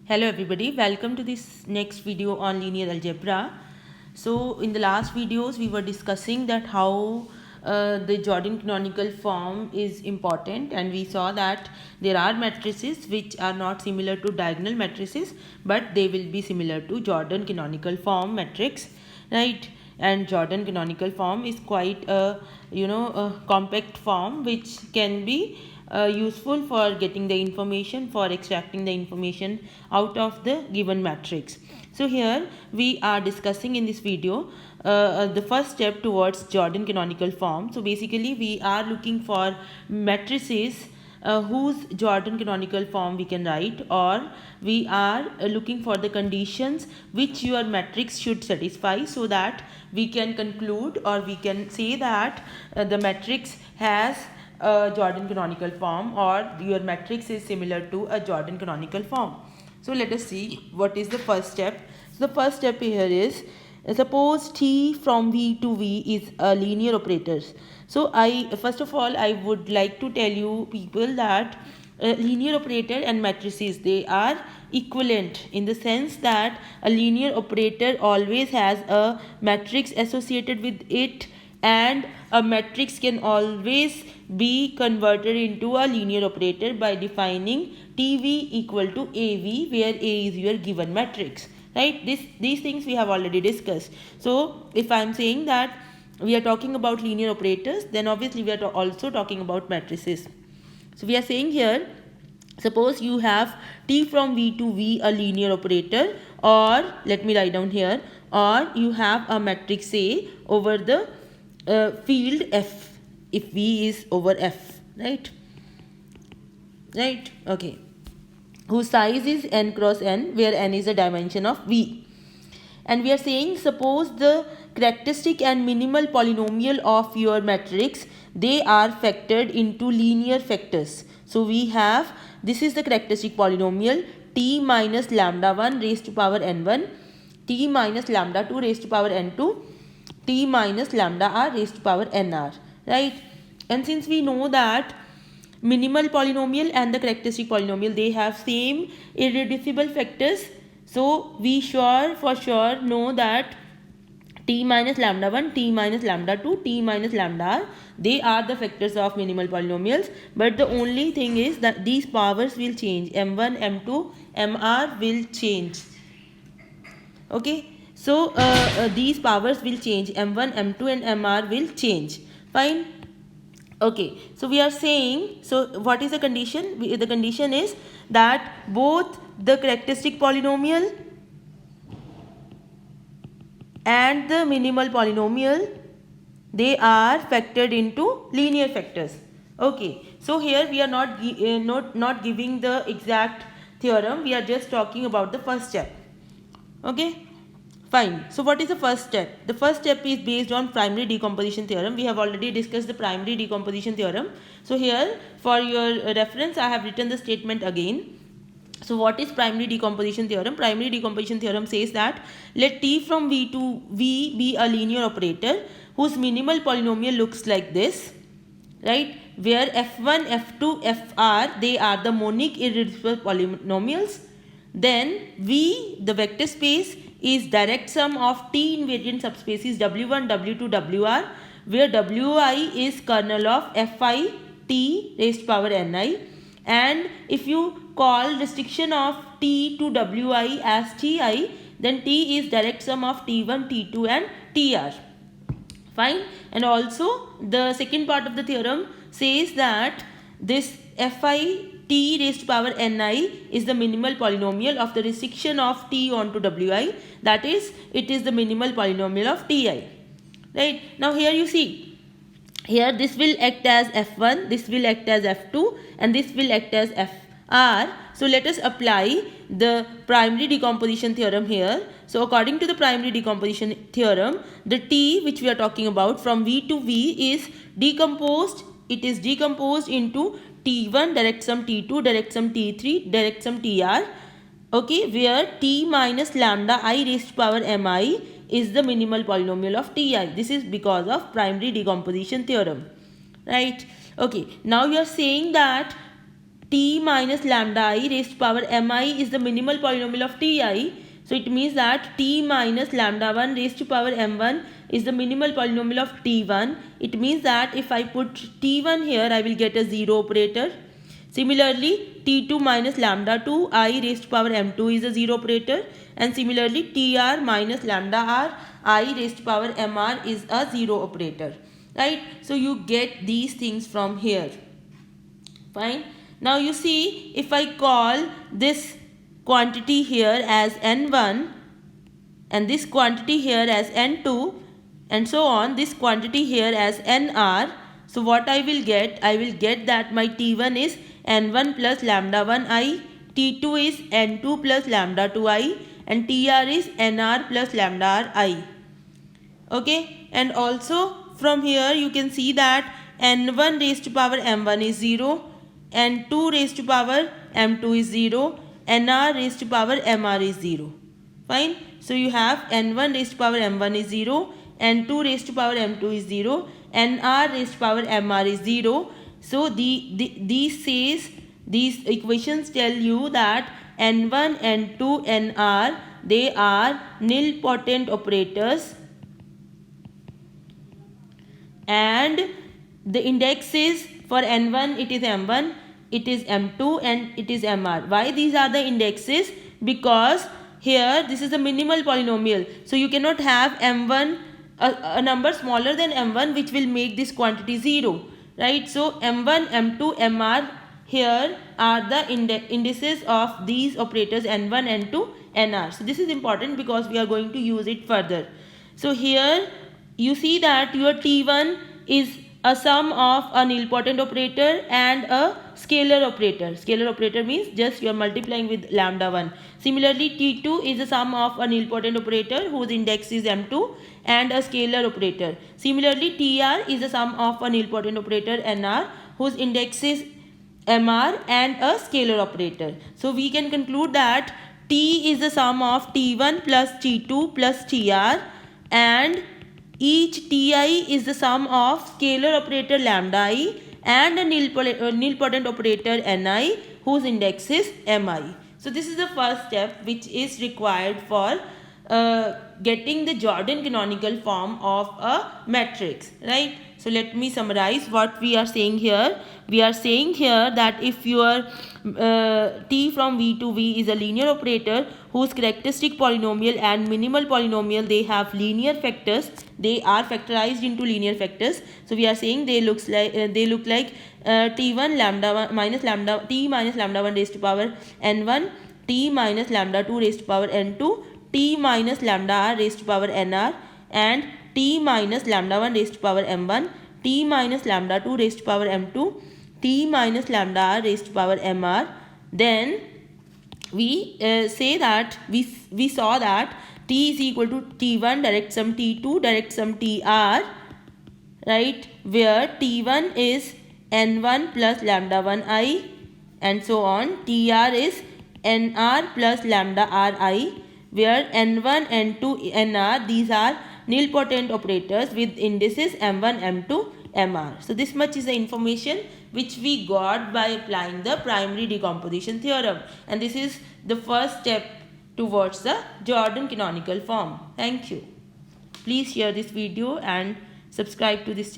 Hello everybody, welcome to this next video on linear algebra. So in the last videos we were discussing that how the Jordan canonical form is important, and we saw that there are matrices which are not similar to diagonal matrices but they will be similar to Jordan canonical form matrix, right? And Jordan canonical form is quite a a compact form which can be useful for getting the information, for extracting the information out of the given matrix. So here we are discussing in this video the first step towards Jordan canonical form. So basically we are looking for matrices whose Jordan canonical form we can write, or we are looking for the conditions which your matrix should satisfy, so that we can conclude or we can say that the matrix has a Jordan canonical form, or your matrix is similar to a Jordan canonical form. So let us see what is the first step. So the first step here is, suppose T from V to V is a linear operator. So I first of all I would like to tell you people that linear operator and matrices, they are equivalent in the sense that a linear operator always has a matrix associated with it, and a matrix can always be converted into a linear operator by defining TV equal to AV, where A is your given matrix, right? These things we have already discussed. So if I am saying that we are talking about linear operators, then obviously we are also talking about matrices. So we are saying here, suppose you have T from V to V a linear operator, or let me write down here, or you have a matrix A over the field F, if V is over F, right? Okay, whose size is n cross n, where n is a dimension of V. And we are saying, suppose the characteristic and minimal polynomial of your matrix, they are factored into linear factors. So we have, this is the characteristic polynomial, t minus lambda 1 raised to power n1, t minus lambda 2 raised to power n2, t minus lambda r raised to power nr, right? And since we know that minimal polynomial and the characteristic polynomial, they have same irreducible factors, so we for sure know that t minus lambda 1, t minus lambda 2, t minus lambda r, they are the factors of minimal polynomials. But the only thing is that these powers will change, m1, m2, mr will change. Okay, so these powers will change, m1, m2 and mr will change. Fine. Okay, so we are saying, so what is the condition? The condition is that both the characteristic polynomial and the minimal polynomial, they are factored into linear factors. Okay, so here we are not giving the exact theorem, we are just talking about the first step. Okay, fine. So what is the first step? The first step is based on primary decomposition theorem. We have already discussed the primary decomposition theorem. So here for your reference I have written the statement again. So what is primary decomposition theorem? Primary decomposition theorem says that let T from V to V be a linear operator whose minimal polynomial looks like this, right? Where F1, F2, Fr, they are the monic irreducible polynomials. Then V, the vector space, is direct sum of T invariant subspaces W1, W2, Wr, where Wi is kernel of Fi T raised to power Ni. And if you call restriction of T to Wi as Ti, then T is direct sum of T1, T2 and Tr. Fine. And also the second part of the theorem says that this Fi T raised to power Ni is the minimal polynomial of the restriction of T onto Wi, that is, it is the minimal polynomial of Ti. Right. Now here you see, here this will act as F1, this will act as F2 and this will act as Fr. So let us apply the primary decomposition theorem here. So according to the primary decomposition theorem, the T which we are talking about from V to V is decomposed, it is decomposed into T1 direct sum T2 direct sum T3 direct sum Tr. Okay, where T minus lambda I raised to power Mi is the minimal polynomial of Ti. This is because of primary decomposition theorem, right? Okay, now you are saying that t minus lambda I raised to power mi is the minimal polynomial of ti. So it means that t minus lambda 1 raised to power m1 is the minimal polynomial of t1. It means that if I put t1 here, I will get a 0 operator. Similarly, t2 minus lambda 2 I raised to power m2 is a 0 operator. And similarly, tr minus lambda r I raised to power mr is a 0 operator. Right? So you get these things from here. Fine. Now you see, if I call this quantity here as n1 and this quantity here as n2 and so on, this quantity here as nr, so what I will get that my t1 is n1 plus lambda 1i, t2 is n2 plus lambda 2i, and tr is nr plus lambda ri. Okay, and also from here you can see that n1 raised to power m1 is 0, n2 raised to power m2 is 0, nr raised to power mr is 0. Fine. So you have n1 raised to power m1 is 0, n2 raised to power m2 is 0, nr raised to power mr is 0. So these equations tell you that n1, n2, nr, they are nilpotent operators, and the indexes for n1 it is m1, it is m2, and it is mr. Why these are the indexes? Because here this is a minimal polynomial, so you cannot have m1 a number smaller than m1 which will make this quantity 0, right? So m1, m2, mr here are the indices of these operators n1, n2, nr. So this is important because we are going to use it further. So here you see that your t1 is a sum of a nilpotent operator and a scalar operator. Scalar operator means just you are multiplying with lambda 1. Similarly, t2 is a sum of a nilpotent operator whose index is m2 and a scalar operator. Similarly, tr is a sum of a nilpotent operator nr whose index is mr and a scalar operator. So we can conclude that t is the sum of t1 plus t2 plus tr, and each ti is the sum of scalar operator lambda I and a nilpotent operator ni whose index is mi. So this is the first step which is required for getting the Jordan canonical form of a matrix, right? So let me summarize what we are saying here. We are saying here that if your t from v to v is a linear operator whose characteristic polynomial and minimal polynomial, they have linear factors, they are factorized into linear factors. So we are saying they look like t1 lambda 1 minus lambda t minus lambda 1 raised to power n1, t minus lambda 2 raised to power n2, t minus lambda r raised to power nr, and t minus lambda 1 raised to power m1, t minus lambda 2 raised to power m2, t minus lambda r raised to power mr. Then we say that we saw that t is equal to t1 direct sum t2 direct sum tr, right, where t1 is n1 plus lambda 1i and so on, tr is nr plus lambda ri, where n1, n2, nr, these are nilpotent operators with indices m1, m2, mr. So this much is the information which we got by applying the primary decomposition theorem, and this is the first step towards the Jordan canonical form. Thank you. Please share this video and subscribe to this channel.